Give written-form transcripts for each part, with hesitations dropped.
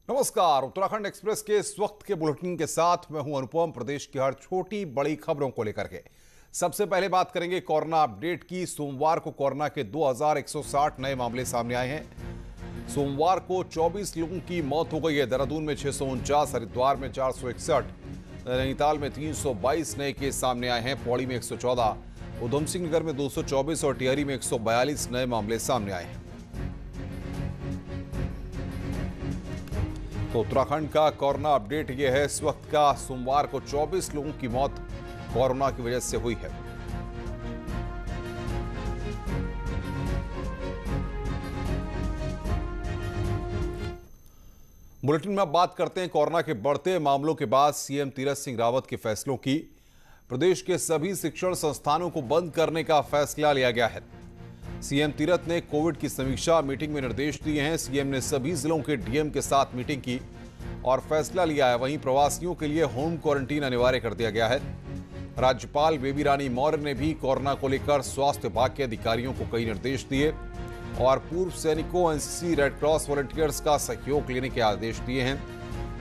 नमस्कार। उत्तराखंड एक्सप्रेस के इस वक्त के बुलेटिन के साथ मैं हूं अनुपम। प्रदेश की हर छोटी बड़ी खबरों को लेकर के सबसे पहले बात करेंगे कोरोना अपडेट की। सोमवार को कोरोना के 2160 नए मामले सामने आए हैं। सोमवार को 24 लोगों की मौत हो गई है। देहरादून में 649, हरिद्वार में 461, नैनीताल में 322 नए केस सामने आए हैं। पौड़ी में 114, उधम सिंह नगर में 224 और टिहरी में 142 नए मामले सामने आए हैं। तो उत्तराखंड का कोरोना अपडेट यह है। इस वक्त का सोमवार को 24 लोगों की मौत कोरोना की वजह से हुई है। बुलेटिन में अब बात करते हैं कोरोना के बढ़ते मामलों के बाद सीएम तीरथ सिंह रावत के फैसलों की। प्रदेश के सभी शिक्षण संस्थानों को बंद करने का फैसला लिया गया है। सीएम तीरथ ने कोविड की समीक्षा मीटिंग में निर्देश दिए हैं। सीएम ने सभी जिलों के डीएम के साथ मीटिंग की और फैसला लिया है। वहीं प्रवासियों के लिए होम क्वारंटीन अनिवार्य कर दिया गया है। राज्यपाल बेबी रानी मौर्य ने भी कोरोना को लेकर स्वास्थ्य विभाग के अधिकारियों को कई निर्देश दिए और पूर्व सैनिकों, एनसीसी, रेड क्रॉस वॉलंटियर्स का सहयोग लेने के आदेश दिए हैं।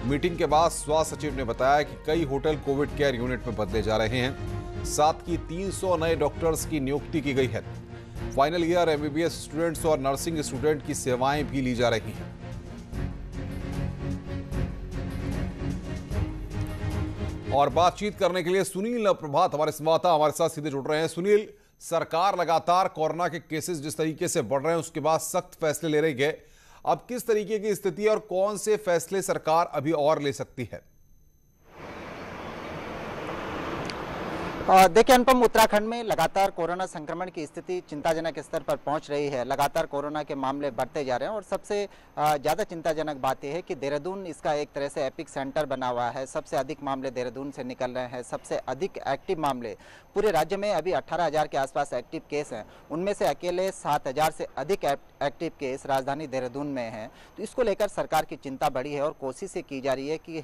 मीटिंग के बाद स्वास्थ्य सचिव ने बताया कि कई होटल कोविड केयर यूनिट में बदले जा रहे हैं। साथ ही 300 नए डॉक्टर्स की नियुक्ति की गई है। फाइनल ईयर एमबीबीएस स्टूडेंट्स और नर्सिंग स्टूडेंट की सेवाएं भी ली जा रही हैं। और बातचीत करने के लिए सुनील प्रभात हमारे संवाददाता हमारे साथ सीधे जुड़ रहे हैं। सुनील, सरकार लगातार कोरोना के केसेस जिस तरीके से बढ़ रहे हैं उसके बाद सख्त फैसले ले रही है। अब किस तरीके की स्थिति और कौन से फैसले सरकार अभी और ले सकती है? देखिए अनुपम, उत्तराखंड में लगातार कोरोना संक्रमण की स्थिति चिंताजनक स्तर पर पहुंच रही है। लगातार कोरोना के मामले बढ़ते जा रहे हैं और सबसे ज़्यादा चिंताजनक बात यह है कि देहरादून इसका एक तरह से एपिक सेंटर बना हुआ है। सबसे अधिक मामले देहरादून से निकल रहे हैं। सबसे अधिक एक्टिव मामले पूरे राज्य में अभी 18,000 के आसपास एक्टिव केस हैं। उनमें से अकेले 7,000 से अधिक एक्टिव केस राजधानी देहरादून में हैं। तो इसको लेकर सरकार की चिंता बढ़ी है और कोशिश की जा रही है कि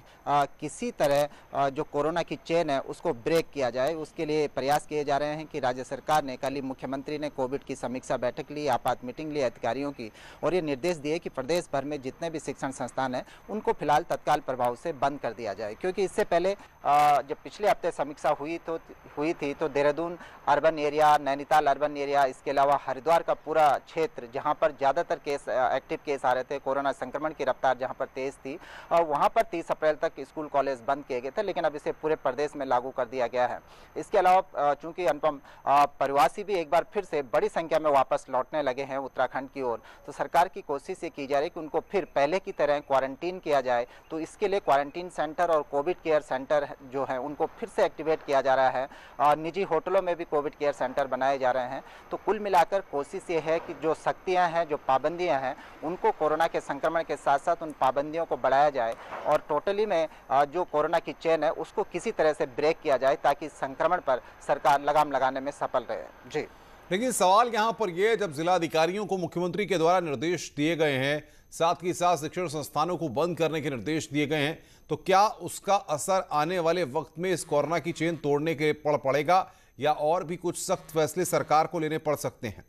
किसी तरह जो कोरोना की चेन है उसको ब्रेक किया जाए। उसके लिए प्रयास किए जा रहे हैं कि राज्य सरकार ने कल ही मुख्यमंत्री ने कोविड की समीक्षा बैठक ली, आपात मीटिंग ली अधिकारियों की और ये निर्देश दिए कि प्रदेश भर में जितने भी शिक्षण संस्थान हैं उनको फिलहाल तत्काल प्रभाव से बंद कर दिया जाए। क्योंकि इससे पहले जब पिछले हफ्ते समीक्षा हुई थी तो Dehradun urban area, Nainital urban area, इसके अलावा हरिद्वार का पूरा क्षेत्र जहाँ पर ज़्यादातर केस एक्टिव केस आ रहे थे, कोरोना संक्रमण की रफ्तार जहाँ पर तेज थी, वहाँ पर 30 अप्रैल तक स्कूल कॉलेज बंद किए गए थे। लेकिन अब इसे पूरे प्रदेश में लागू कर दिया गया है। इसके अलावा चूंकि अनुपम प्रवासी भी एक बार फिर से बड़ी संख्या में वापस लौटने लगे हैं उत्तराखंड की ओर, तो सरकार की कोशिश ये की जा रही है कि उनको फिर पहले की तरह क्वारंटीन किया जाए। तो इसके लिए क्वारंटीन सेंटर और कोविड केयर सेंटर जो है उनको फिर से एक्टिवेट किया जा रहा है। निजी होटलों में भी कोविड केयर सेंटर बनाए जा रहे हैं। तो कुल मिलाकर कोशिश ये है कि जो सख्तियाँ हैं, जो पाबंदियाँ हैं, उनको कोरोना के संक्रमण के साथ साथ उन पाबंदियों को बढ़ाया जाए और टोटली में जो कोरोना की चेन है उसको किसी तरह से ब्रेक किया जाए ताकि संक्रमण पर सरकार लगाम लगाने में सफल रहे। जी, लेकिन सवाल यहां पर यह, जब जिलाधिकारियों को मुख्यमंत्री के द्वारा निर्देश दिए गए हैं, साथ ही साथ शिक्षण संस्थानों को बंद करने के निर्देश दिए गए हैं, तो क्या उसका असर आने वाले वक्त में इस कोरोना की चेन तोड़ने के पड़ेगा या और भी कुछ सख्त फैसले सरकार को लेने पड़ सकते हैं?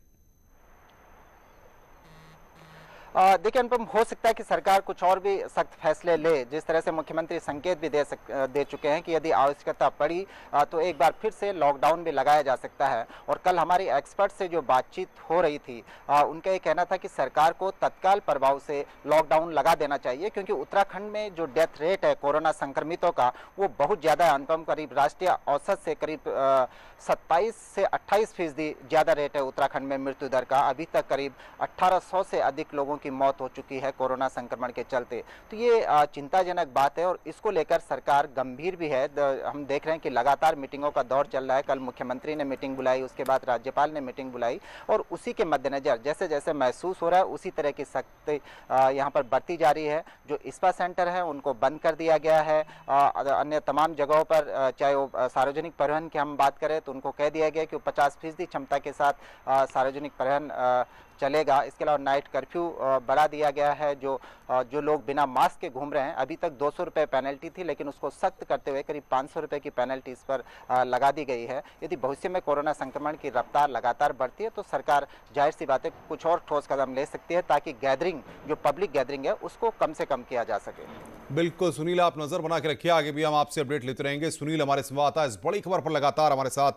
देखिए अनुपम, हो सकता है कि सरकार कुछ और भी सख्त फैसले ले। जिस तरह से मुख्यमंत्री संकेत भी दे चुके हैं कि यदि आवश्यकता पड़ी तो एक बार फिर से लॉकडाउन भी लगाया जा सकता है। और कल हमारी एक्सपर्ट से जो बातचीत हो रही थी उनका ये कहना था कि सरकार को तत्काल प्रभाव से लॉकडाउन लगा देना चाहिए, क्योंकि उत्तराखंड में जो डेथ रेट है कोरोना संक्रमितों का वो बहुत ज़्यादा है। अनुपम, करीब राष्ट्रीय औसत से करीब 27 से 28% ज़्यादा रेट है उत्तराखंड में मृत्यु दर का। अभी तक करीब 1800 से अधिक लोगों की मौत हो चुकी है कोरोना संक्रमण के चलते। तो ये चिंताजनक बात है और इसको लेकर सरकार गंभीर भी है। हम देख रहे हैं कि लगातार मीटिंगों का दौर चल रहा है। कल मुख्यमंत्री ने मीटिंग बुलाई, उसके बाद राज्यपाल ने मीटिंग बुलाई और उसी के मद्देनजर जैसे जैसे महसूस हो रहा है उसी तरह की सख्ती यहाँ पर बढ़ती जा रही है। जो स्पा सेंटर है उनको बंद कर दिया गया है। अन्य तमाम जगहों पर चाहे वो सार्वजनिक परिवहन की हम बात करें तो उनको कह दिया गया कि 50% क्षमता के साथ सार्वजनिक परिवहन चलेगा। इसके अलावा नाइट कर्फ्यू बढ़ा दिया गया है। जो लोग बिना मास्क के घूम रहे हैं, अभी तक 200 रुपये पेनल्टी थी, लेकिन उसको सख्त करते हुए करीब 500 रुपये की पेनल्टी इस पर लगा दी गई है। यदि भविष्य में कोरोना संक्रमण की रफ्तार लगातार बढ़ती है तो सरकार जाहिर सी बात है कुछ और ठोस कदम ले सकती है, ताकि गैदरिंग, जो पब्लिक गैदरिंग है, उसको कम से कम किया जा सके। बिल्कुल सुनील, आप नजर बना के रखिए, आगे भी हम आपसे अपडेट लेते रहेंगे। सुनील हमारे संवाददाता इस बड़ी खबर पर लगातार हमारे साथ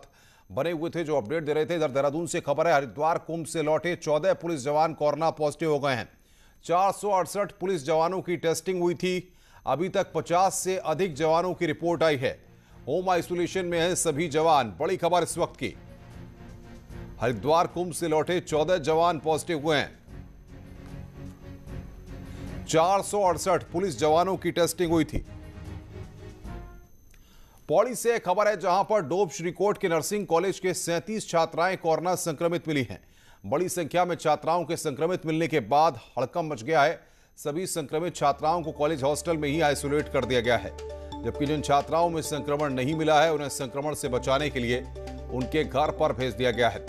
बने हुए थे, जो अपडेट दे रहे थे। इधर देहरादून से खबर है, हरिद्वार कुंभ से लौटे 14 पुलिस जवान कोरोना पॉजिटिव हो गए हैं। 468 पुलिस जवानों की टेस्टिंग हुई थी। अभी तक 50 से अधिक जवानों की रिपोर्ट आई है। होम आइसोलेशन में हैं सभी जवान। बड़ी खबर इस वक्त की, हरिद्वार कुंभ से लौटे 14 जवान पॉजिटिव हुए हैं। 468 पुलिस जवानों की टेस्टिंग हुई थी। पौड़ी से खबर है, जहां पर डोब श्रीकोट के नर्सिंग कॉलेज के 37 छात्राएं कोरोना संक्रमित मिली हैं। बड़ी संख्या में छात्राओं के संक्रमित मिलने के बाद हड़कंप मच गया है। सभी संक्रमित छात्राओं को कॉलेज हॉस्टल में ही आइसोलेट कर दिया गया है, जबकि जिन छात्राओं में संक्रमण नहीं मिला है उन्हें संक्रमण से बचाने के लिए उनके घर पर भेज दिया गया है।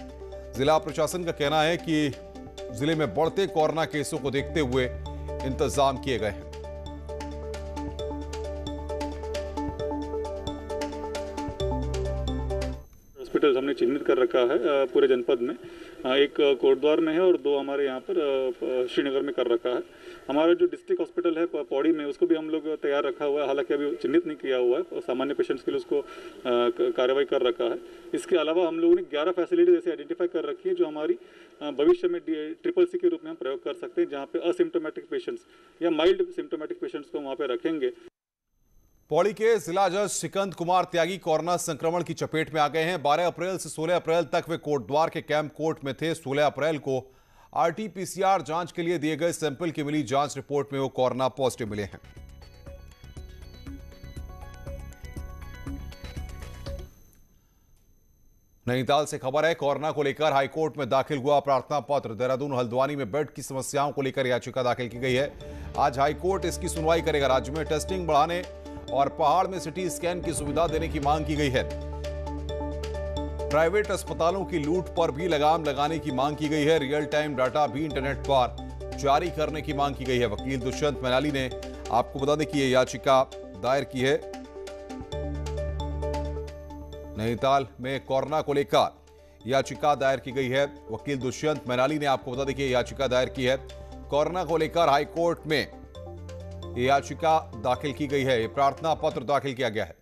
जिला प्रशासन का कहना है कि जिले में बढ़ते कोरोना केसों को देखते हुए इंतजाम किए गए हैं। हॉस्पिटल हमने चिन्हित कर रखा है पूरे जनपद में। एक कोटद्वार में है और 2 हमारे यहाँ पर श्रीनगर में कर रखा है। हमारा जो डिस्ट्रिक्ट हॉस्पिटल है पौड़ी में, उसको भी हम लोग तैयार रखा हुआ है, हालांकि अभी चिन्हित नहीं किया हुआ है और सामान्य पेशेंट्स के लिए उसको कार्रवाई कर रखा है। इसके अलावा हम लोगों ने 11 फैसिलिटीज ऐसे आइडेंटिफाई कर रखी है जो हमारी भविष्य में CCC के रूप में हम प्रयोग कर सकते हैं, जहाँ पे असिम्टोमेटिक पेशेंट्स या माइल्ड सिम्टोमेटिक पेशेंट्स को वहाँ पे रखेंगे। पौड़ी के जिला जज सिकंद कुमार त्यागी कोरोना संक्रमण की चपेट में आ गए हैं। 12 अप्रैल से 16 अप्रैल तक वे कोटद्वार के कैंप कोर्ट में थे। 16 अप्रैल को RT-PCR जांच के लिए दिए गए सैंपल की मिली जांच रिपोर्ट में वो कोरोना पॉजिटिव मिले हैं। नैनीताल से खबर है, कोरोना को लेकर हाईकोर्ट में दाखिल हुआ प्रार्थना पत्र। देहरादून हल्द्वानी में बेड की समस्याओं को लेकर याचिका दाखिल की गई है। आज हाईकोर्ट इसकी सुनवाई करेगा। राज्य में टेस्टिंग बढ़ाने और पहाड़ में सिटी स्कैन की सुविधा देने की मांग की गई है। प्राइवेट अस्पतालों की लूट पर भी लगाम लगाने की मांग की गई है। रियल टाइम डाटा भी इंटरनेट पर जारी करने की मांग की गई है। वकील दुष्यंत मैनाली ने आपको बता दें कि यह याचिका दायर की है। नैनीताल में कोरोना को लेकर याचिका दायर की गई है। वकील दुष्यंत मैनाली ने आपको बता दें कि याचिका दायर की है। कोरोना को लेकर हाईकोर्ट में याचिका दाखिल की गई है। यह प्रार्थना पत्र दाखिल किया गया है।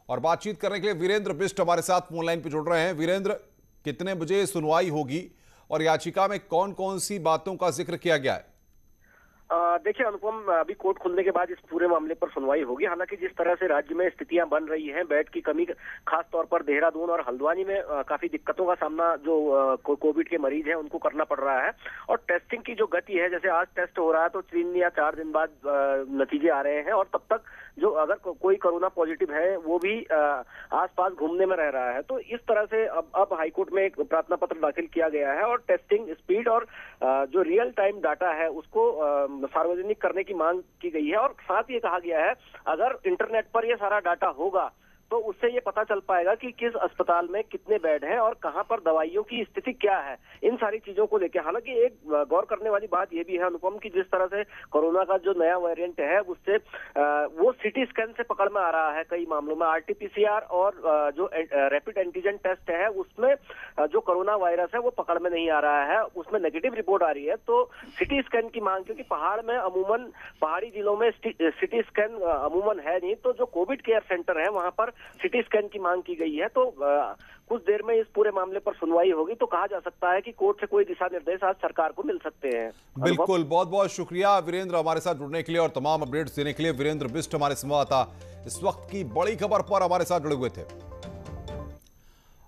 और बातचीत करने के लिए वीरेंद्र बिष्ट हमारे साथ फोन लाइन पर जुड़ रहे हैं। वीरेंद्र, कितने बजे सुनवाई होगी और याचिका में कौन कौन सी बातों का जिक्र किया गया है? देखिए अनुपम, अभी कोर्ट खुलने के बाद इस पूरे मामले पर सुनवाई होगी। हालांकि जिस तरह से राज्य में स्थितियां बन रही हैं, बेड की कमी खास तौर पर देहरादून और हल्द्वानी में काफी दिक्कतों का सामना जो कोविड के मरीज हैं उनको करना पड़ रहा है। और टेस्टिंग की जो गति है, जैसे आज टेस्ट हो रहा है तो 3 या 4 दिन बाद नतीजे आ रहे हैं, और तब तक जो अगर कोई कोरोना पॉजिटिव है वो भी आसपास घूमने में रह रहा है। तो इस तरह से अब हाईकोर्ट में एक प्रार्थना पत्र दाखिल किया गया है और टेस्टिंग स्पीड और जो रियल टाइम डाटा है उसको सार्वजनिक करने की मांग की गई है। और साथ ये कहा गया है, अगर इंटरनेट पर ये सारा डाटा होगा तो उससे ये पता चल पाएगा कि किस अस्पताल में कितने बेड हैं और कहां पर दवाइयों की स्थिति क्या है, इन सारी चीजों को लेकर। हालांकि एक गौर करने वाली बात ये भी है अनुपम कि जिस तरह से कोरोना का जो नया वेरिएंट है उससे वो सिटी स्कैन से पकड़ में आ रहा है। कई मामलों में RT-PCR और जो रैपिड एंटीजन टेस्ट है उसमें जो कोरोना वायरस है वो पकड़ में नहीं आ रहा है, उसमें नेगेटिव रिपोर्ट आ रही है। तो सिटी स्कैन की मांग, क्योंकि पहाड़ में अमूमन पहाड़ी जिलों में सिटी स्कैन अमूमन है नहीं, तो जो कोविड केयर सेंटर है वहां पर सिटी स्कैन की मांग की गई है। तो कुछ देर में इस पूरे मामले पर सुनवाई होगी, तो कहा जा सकता है कि कोर्ट से कोई दिशा निर्देश आज सरकार को मिल सकते हैं। बिल्कुल, बहुत बहुत शुक्रिया वीरेंद्र हमारे साथ जुड़ने के लिए और तमाम अपडेट्स देने के लिए। वीरेंद्र बिष्ट हमारे संवाददाता इस वक्त की बड़ी खबर पर हमारे साथ जुड़े हुए थे।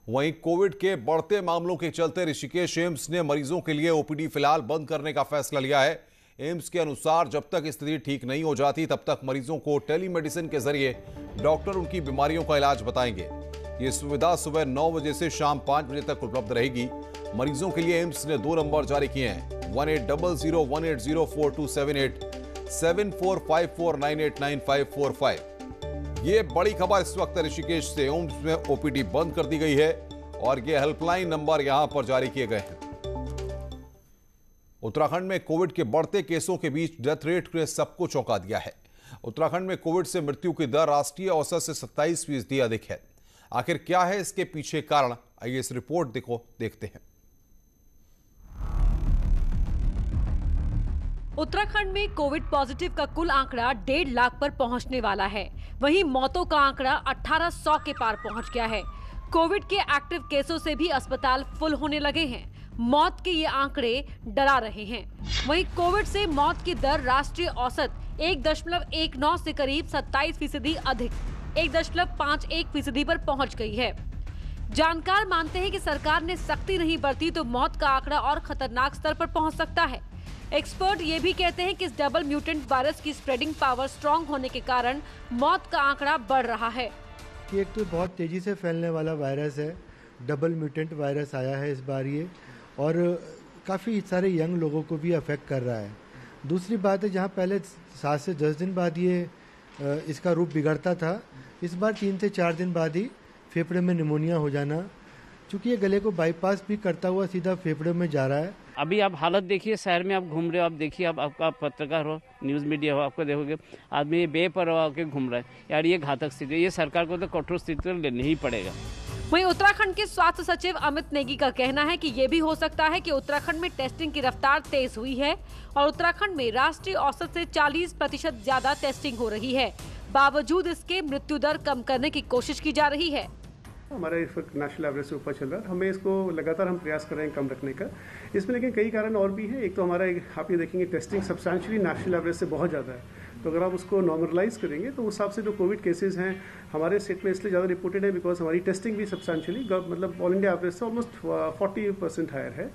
वहीं कोविड के बढ़ते मामलों के चलते ऋषिकेश एम्स ने मरीजों के लिए OPD फिलहाल बंद करने का फैसला लिया है। एम्स के अनुसार जब तक स्थिति ठीक नहीं हो जाती तब तक मरीजों को टेलीमेडिसिन के जरिए डॉक्टर उनकी बीमारियों का इलाज बताएंगे। ये सुविधा सुबह 9 बजे से शाम 5 बजे तक उपलब्ध रहेगी। मरीजों के लिए एम्स ने 2 नंबर जारी किए हैं, 1800-180-4278, 7454989545। ये बड़ी खबर इस वक्त ऋषिकेश से। एम्स में OPD बंद कर दी गई है और ये हेल्पलाइन नंबर यहां पर जारी किए गए हैं। उत्तराखंड में कोविड के बढ़ते केसों के बीच डेथ रेट ने सबको चौंका दिया है। उत्तराखंड में कोविड से मृत्यु की दर राष्ट्रीय औसत से 27% अधिक है। आखिर क्या है इसके पीछे कारण, आइए इस रिपोर्ट देखते हैं। उत्तराखंड में कोविड पॉजिटिव का कुल आंकड़ा 1.5 लाख पर पहुंचने वाला है। वहीं मौतों का आंकड़ा 1800 के पार पहुंच गया है। कोविड के एक्टिव केसों से भी अस्पताल फुल होने लगे हैं। मौत के ये आंकड़े डरा रहे हैं। वहीं कोविड से मौत की दर राष्ट्रीय औसत 1.19 से करीब 27% अधिक 1.51% पर पहुंच गई है। जानकार मानते हैं कि सरकार ने सख्ती नहीं बरती तो मौत का आंकड़ा और खतरनाक स्तर पर पहुंच सकता है। एक्सपर्ट ये भी कहते हैं कि इस डबल म्यूटेंट वायरस की स्प्रेडिंग पावर स्ट्रांग होने के कारण मौत का आंकड़ा बढ़ रहा है। एक तो बहुत तेजी से फैलने वाला वायरस है, डबल म्यूटेंट वायरस आया है इस बार ये, और काफ़ी सारे यंग लोगों को भी अफेक्ट कर रहा है। दूसरी बात है, जहाँ पहले 7 से 10 दिन बाद ये इसका रूप बिगड़ता था, इस बार 3 से 4 दिन बाद ही फेफड़े में निमोनिया हो जाना, चूँकि ये गले को बाईपास भी करता हुआ सीधा फेफड़े में जा रहा है। अभी आप हालत देखिए, शहर में आप घूम रहे हो, आप देखिए, आप पत्रकार हो, न्यूज़ मीडिया हो, आपको देखोगे आदमी बेपरवाह होकर घूम रहा है। यार ये घातक स्थिति है, ये सरकार को तो कठोर स्थिति लेनी ही पड़ेगा। वहीं उत्तराखंड के स्वास्थ्य सचिव अमित नेगी का कहना है कि ये भी हो सकता है कि उत्तराखंड में टेस्टिंग की रफ्तार तेज हुई है और उत्तराखंड में राष्ट्रीय औसत से 40% ज्यादा टेस्टिंग हो रही है। बावजूद इसके मृत्यु दर कम करने की कोशिश की जा रही है। हमारा इस वक्त नेशनल एवरेज से ऊपर चल रहा है, हमें इसको लगातार हम प्रयास कर रहे हैं कम रखने का। इसमें लेकिन कई कारण और भी है। एक तो हमारा आप ये देखेंगे टेस्टिंग सब्सटेंशियली नेशनल एवरेज से बहुत ज़्यादा है, तो अगर आप उसको नॉर्मलाइज करेंगे तो उस हिसाब से जो कोविड केसेस हैं हमारे स्टेट में इसलिए ज़्यादा रिपोर्टेड है बिकॉज हमारी टेस्टिंग भी सब्सटेंशियली मतलब ऑल इंडिया एवरेज से ऑलमोस्ट 40% हायर है।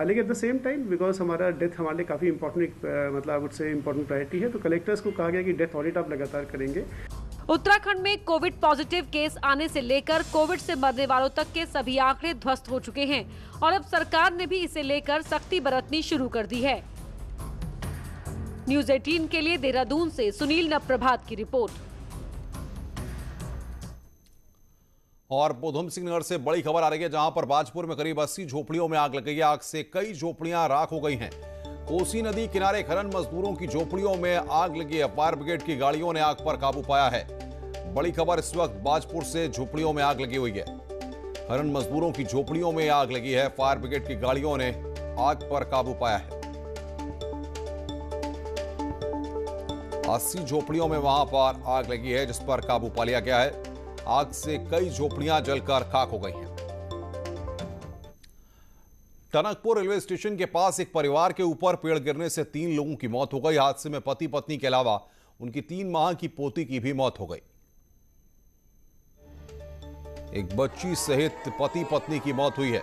लेकिन at the same time because हमारा डेथ हमारे लिए काफ़ी इंपॉर्टेंट मतलब I would say important priority है, तो कलेक्टर्स को कहा गया कि डेथ ऑडिट आप लगातार करेंगे। उत्तराखंड में कोविड पॉजिटिव केस आने से लेकर कोविड से मरने वालों तक के सभी आंकड़े ध्वस्त हो चुके हैं और अब सरकार ने भी इसे लेकर सख्ती बरतनी शुरू कर दी है। न्यूज़ 18 के लिए देहरादून से सुनील नप्रभात की रिपोर्ट। और उधम सिंह नगर से बड़ी खबर आ रही है, जहां पर बाजपुर में करीब 80 झोपड़ियों में आग लग गई है। आग से कई झोपड़ियां राख हो गई हैं। कोसी नदी किनारे खनन मजदूरों की झोपड़ियों में आग लगी है। फायर ब्रिगेड की गाड़ियों ने आग पर काबू पाया है। बड़ी खबर इस वक्त बाजपुर से झोपड़ियों में आग लगी हुई है। खनन मजदूरों की झोपड़ियों में आग लगी है। फायर ब्रिगेड की गाड़ियों ने आग पर काबू पाया है। 80 झोपड़ियों में वहां पर आग लगी है, जिस पर काबू पा लिया गया है। आग से कई झोपड़ियां जलकर खाक हो गई हैं। टनकपुर रेलवे स्टेशन के पास एक परिवार के ऊपर पेड़ गिरने से 3 लोगों की मौत हो गई। हादसे में पति पत्नी के अलावा उनकी 3 माह की पोती की भी मौत हो गई। एक बच्ची सहित पति पत्नी की मौत हुई है।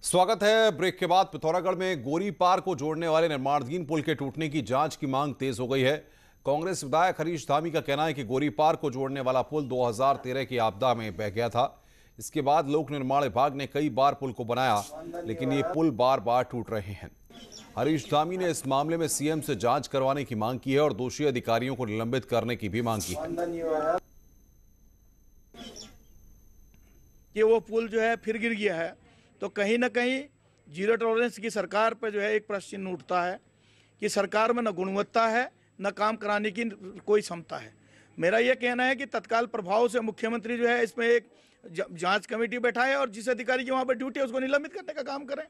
स्वागत है ब्रेक के बाद। पिथौरागढ़ में गोरी पार को जोड़ने वाले निर्माणाधीन पुल के टूटने की जांच की मांग तेज हो गई है। कांग्रेस विधायक हरीश धामी का कहना है कि गोरी पार को जोड़ने वाला पुल 2013 की आपदा में बह गया था। इसके बाद लोक निर्माण विभाग ने कई बार पुल को बनाया, लेकिन ये पुल बार बार टूट रहे हैं। हरीश धामी ने इस मामले में सीएम से जांच करवाने की मांग की है और दोषी अधिकारियों को निलंबित करने की भी मांग की है। कि वो पुल जो है फिर गिर गया है, तो कहीं ना कहीं जीरो टॉलरेंस की सरकार पर जो है एक प्रश्न चिन्ह उठता है कि सरकार में न गुणवत्ता है न काम कराने की कोई क्षमता है। मेरा ये कहना है कि तत्काल प्रभाव से मुख्यमंत्री जो है इसमें एक जांच कमेटी बैठाए और जिस अधिकारी की वहाँ पर ड्यूटी है उसको निलंबित करने का काम करें।